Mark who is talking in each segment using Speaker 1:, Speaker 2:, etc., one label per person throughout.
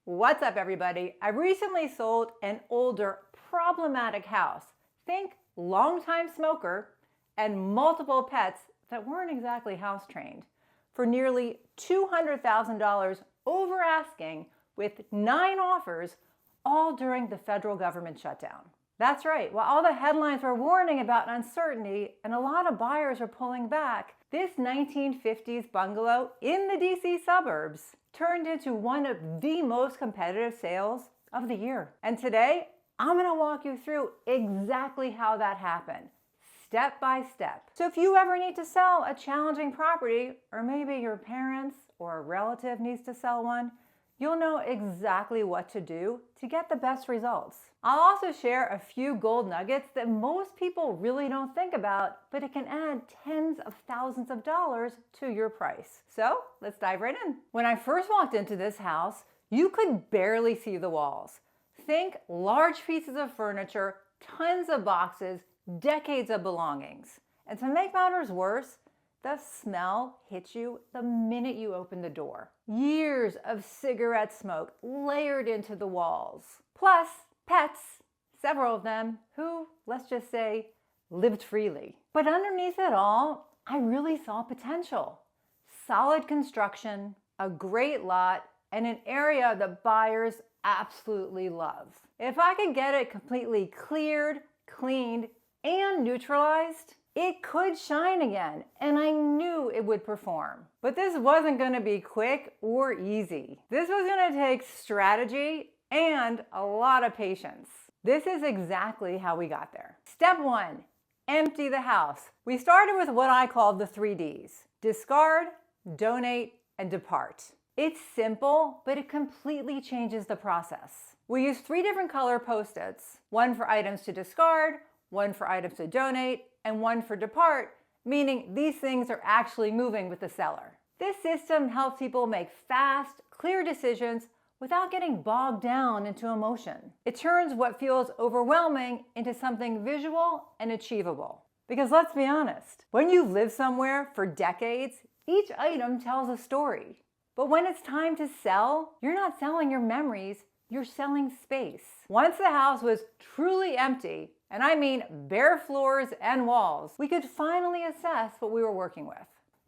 Speaker 1: What's up, everybody? I recently sold an older, problematic house. Think longtime smoker and multiple pets that weren't exactly house trained for nearly $200,000 over asking with 9 offers, all during the federal government shutdown. That's right, while all the headlines were warning about uncertainty and a lot of buyers were pulling back, this 1950s bungalow in the DC suburbs turned into one of the most competitive sales of the year. And today, I'm gonna walk you through exactly how that happened, step by step. So if you ever need to sell a challenging property, or maybe your parents or a relative needs to sell one, you'll know exactly what to do to get the best results. I'll also share a few gold nuggets that most people really don't think about, but it can add tens of thousands of dollars to your price. So let's dive right in. When I first walked into this house, you could barely see the walls. Think large pieces of furniture, tons of boxes, decades of belongings. And to make matters worse, the smell hits you the minute you open the door. Years of cigarette smoke layered into the walls. Plus, pets, several of them, who, let's just say, lived freely. But underneath it all, I really saw potential. Solid construction, a great lot, and an area that buyers absolutely love. If I could get it completely cleared, cleaned, and neutralized, it could shine again, and I knew it would perform. But this wasn't gonna be quick or easy. This was gonna take strategy and a lot of patience. This is exactly how we got there. Step 1, empty the house. We started with what I called the 3 Ds: discard, donate, and depart. It's simple, but it completely changes the process. We use 3 different color Post-its, one for items to discard, one for items to donate, and one for depart, meaning these things are actually moving with the seller. This system helps people make fast, clear decisions without getting bogged down into emotion. It turns what feels overwhelming into something visual and achievable. Because let's be honest, when you've lived somewhere for decades, each item tells a story. But when it's time to sell, you're not selling your memories, you're selling space. Once the house was truly empty, and I mean bare floors and walls, we could finally assess what we were working with.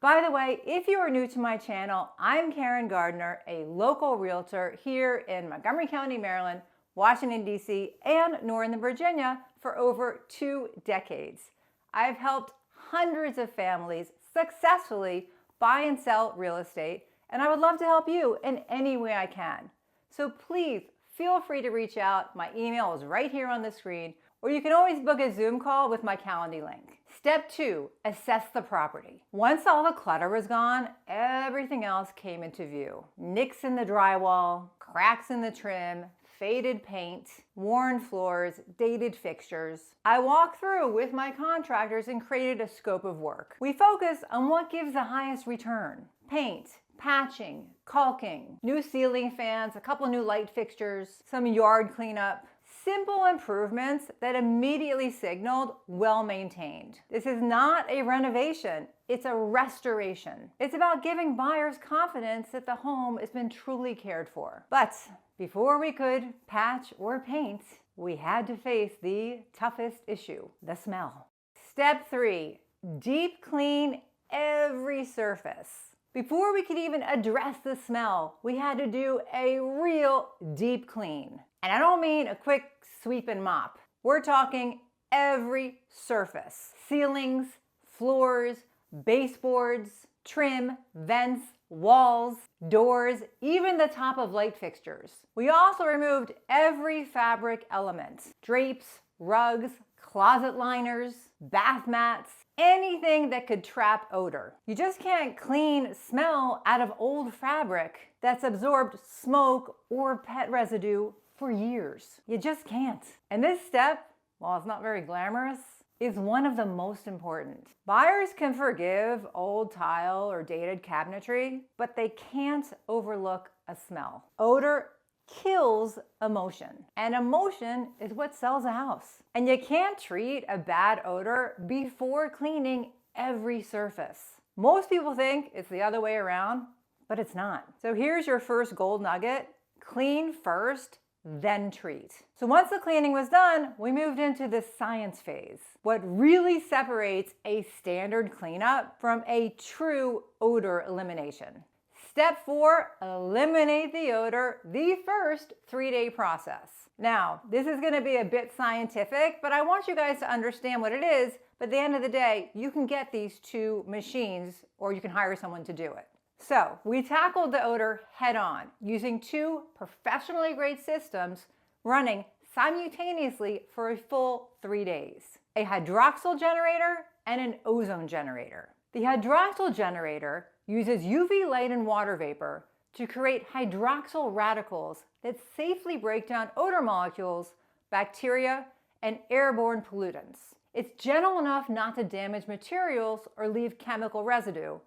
Speaker 1: By the way, if you are new to my channel, I'm Caryn Gardiner, a local realtor here in Montgomery County, Maryland, Washington, D.C., and Northern Virginia for over 2 decades. I've helped hundreds of families successfully buy and sell real estate, and I would love to help you in any way I can. So please feel free to reach out. My email is right here on the screen, or you can always book a Zoom call with my Calendly link. Step 2, assess the property. Once all the clutter was gone, everything else came into view. Nicks in the drywall, cracks in the trim, faded paint, worn floors, dated fixtures. I walked through with my contractors and created a scope of work. We focused on what gives the highest return: paint, patching, caulking, new ceiling fans, a couple new light fixtures, some yard cleanup. Simple improvements that immediately signaled well maintained. This is not a renovation, it's a restoration. It's about giving buyers confidence that the home has been truly cared for. But before we could patch or paint, we had to face the toughest issue: the smell. Step 3, deep clean every surface. Before we could even address the smell, we had to do a real deep clean. And I don't mean a quick sweep and mop. We're talking every surface: ceilings, floors, baseboards, trim, vents, walls, doors, even the top of light fixtures. We also removed every fabric element: drapes, rugs, closet liners, bath mats, anything that could trap odor. You just can't clean smell out of old fabric that's absorbed smoke or pet residue for years. You just can't. And this step, while it's not very glamorous, is one of the most important. Buyers can forgive old tile or dated cabinetry, but they can't overlook a smell. Odor kills emotion, and emotion is what sells a house. And you can't treat a bad odor before cleaning every surface. Most people think it's the other way around, but it's not. So here's your first gold nugget: Clean first, then treat. So once the cleaning was done, we moved into the science phase. What really separates a standard cleanup from a true odor elimination. Step 4, eliminate the odor, the first 3-day process. Now, this is going to be a bit scientific, but I want you guys to understand what it is. But at the end of the day, you can get these 2 machines or you can hire someone to do it. So we tackled the odor head on using 2 professionally grade systems running simultaneously for a full 3 days. A hydroxyl generator and an ozone generator. The hydroxyl generator uses UV light and water vapor to create hydroxyl radicals that safely break down odor molecules, bacteria, and airborne pollutants. It's gentle enough not to damage materials or leave chemical residue,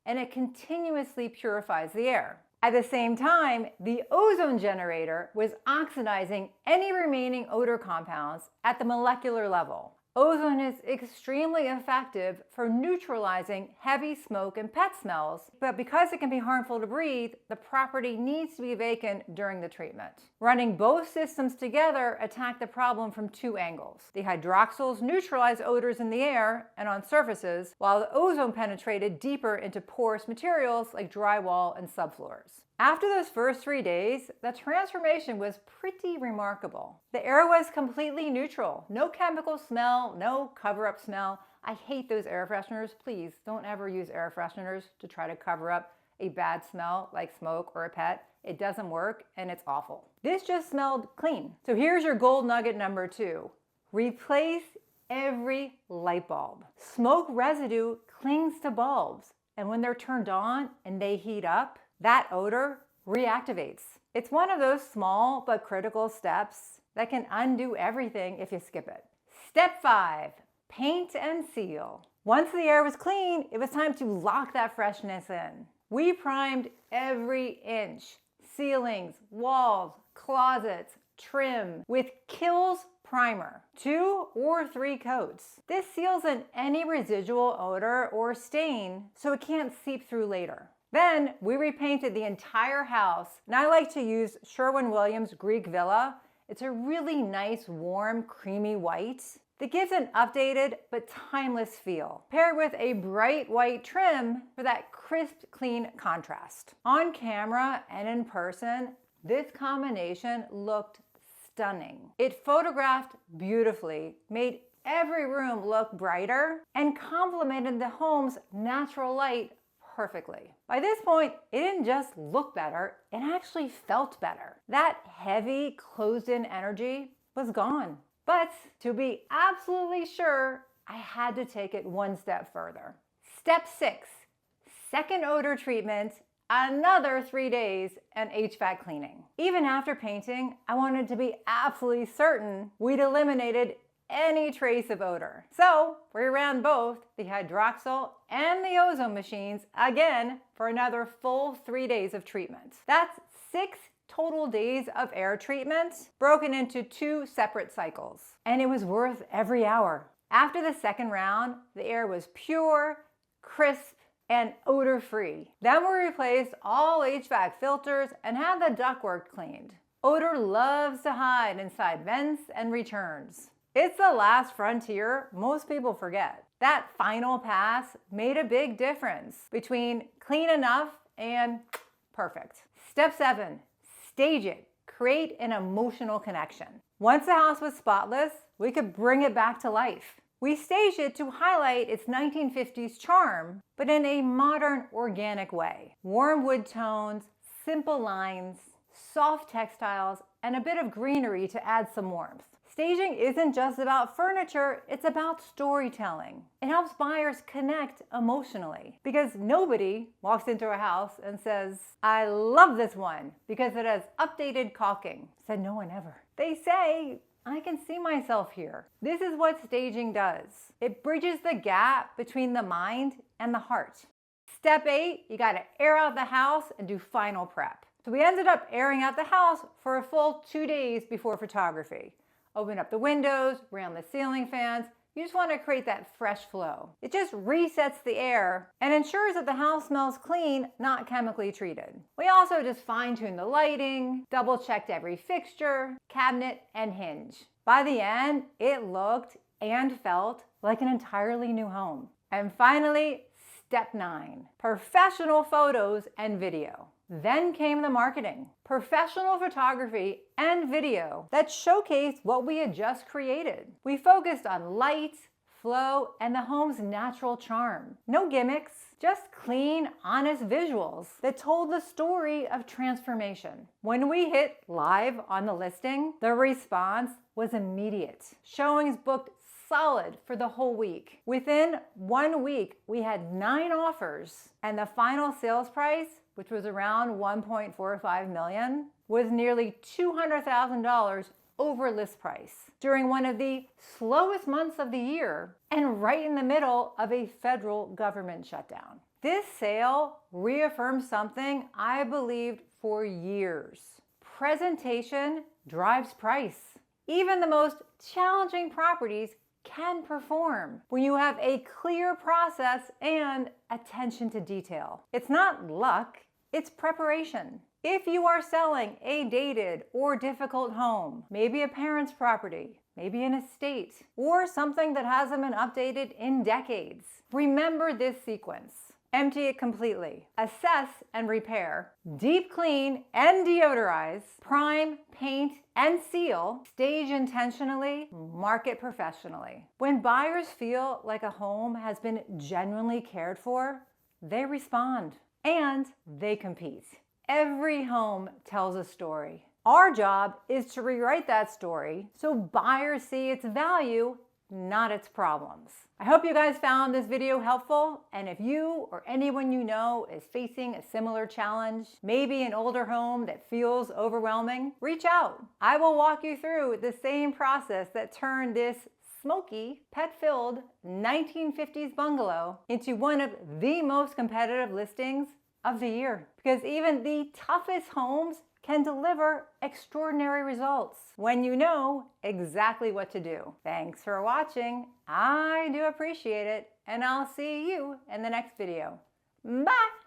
Speaker 1: and it continuously purifies the air. At the same time, the ozone generator was oxidizing any remaining odor compounds at the molecular level. Ozone is extremely effective for neutralizing heavy smoke and pet smells, but because it can be harmful to breathe, the property needs to be vacant during the treatment. Running both systems together attack the problem from 2 angles. The hydroxyls neutralize odors in the air and on surfaces, while the ozone penetrated deeper into porous materials like drywall and subfloors. After those first 3 days, the transformation was pretty remarkable. The air was completely neutral. No chemical smell, no cover-up smell. I hate those air fresheners. Please don't ever use air fresheners to try to cover up a bad smell like smoke or a pet. It doesn't work and it's awful. This just smelled clean. So here's your gold nugget number 2. Replace every light bulb. Smoke residue clings to bulbs, and when they're turned on and they heat up, that odor reactivates. It's one of those small but critical steps that can undo everything if you skip it. Step 5, paint and seal. Once the air was clean, it was time to lock that freshness in. We primed every inch, ceilings, walls, closets, trim with Kills primer, 2 or 3 coats. This seals in any residual odor or stain so it can't seep through later. Then we repainted the entire house, and I like to use Sherwin-Williams Greek Villa. It's a really nice, warm, creamy white that gives an updated but timeless feel, paired with a bright white trim for that crisp, clean contrast. On camera and in person, this combination looked stunning. It photographed beautifully, made every room look brighter, and complemented the home's natural light perfectly. By this point, it didn't just look better, it actually felt better. That heavy, closed-in energy was gone. But to be absolutely sure, I had to take it one step further. Step 6, second odor treatment, another 3 days, and HVAC cleaning. Even after painting, I wanted to be absolutely certain we'd eliminated any trace of odor. So we ran both the hydroxyl and the ozone machines again for another full 3 days of treatment. That's 6 total days of air treatment broken into 2 separate cycles. And it was worth every hour. After the second round, the air was pure, crisp, and odor-free. Then we replaced all HVAC filters and had the ductwork cleaned. Odor loves to hide inside vents and returns. It's the last frontier most people forget. That final pass made a big difference between clean enough and perfect. Step 7, stage it. Create an emotional connection. Once the house was spotless, we could bring it back to life. We staged it to highlight its 1950s charm, but in a modern, organic way. Warm wood tones, simple lines, soft textiles, and a bit of greenery to add some warmth. Staging isn't just about furniture, it's about storytelling. It helps buyers connect emotionally because nobody walks into a house and says, "I love this one because it has updated caulking." Said no one ever. They say, "I can see myself here." This is what staging does. It bridges the gap between the mind and the heart. Step 8, you gotta air out the house and do final prep. So we ended up airing out the house for a full 2 days before photography. Opened up the windows, ran the ceiling fans, You just want to create that fresh flow. It just resets the air and ensures that the house smells clean, not chemically treated. We also just fine-tuned the lighting, double-checked every fixture, cabinet, and hinge. By the end, it looked and felt like an entirely new home. And finally, step 9, professional photos and video. Then came the marketing, professional photography and video that showcased what we had just created. We focused on light, flow, and the home's natural charm. No gimmicks, just clean, honest visuals that told the story of transformation. When we hit live on the listing, the response was immediate. Showings booked solid for the whole week. Within 1 week, we had 9 offers, and the final sales price, which was around $1.45 million, was nearly $200,000 over list price during one of the slowest months of the year and right in the middle of a federal government shutdown. This sale reaffirms something I believed for years. Presentation drives price. Even the most challenging properties can perform when you have a clear process and attention to detail. It's not luck, it's preparation. If you are selling a dated or difficult home, maybe a parent's property, maybe an estate, or something that hasn't been updated in decades, remember this sequence. Empty it completely. Assess and repair. Deep clean and deodorize. Prime, paint, and seal. Stage intentionally. Market professionally. When buyers feel like a home has been genuinely cared for, they respond and they compete. Every home tells a story. Our job is to rewrite that story so buyers see its value, not its problems. I hope you guys found this video helpful, and if you or anyone you know is facing a similar challenge, maybe an older home that feels overwhelming, reach out. I will walk you through the same process that turned this smoky, pet-filled 1950s bungalow into one of the most competitive listings of the year. Because even the toughest homes can deliver extraordinary results when you know exactly what to do. Thanks for watching. I do appreciate it, and I'll see you in the next video. Bye!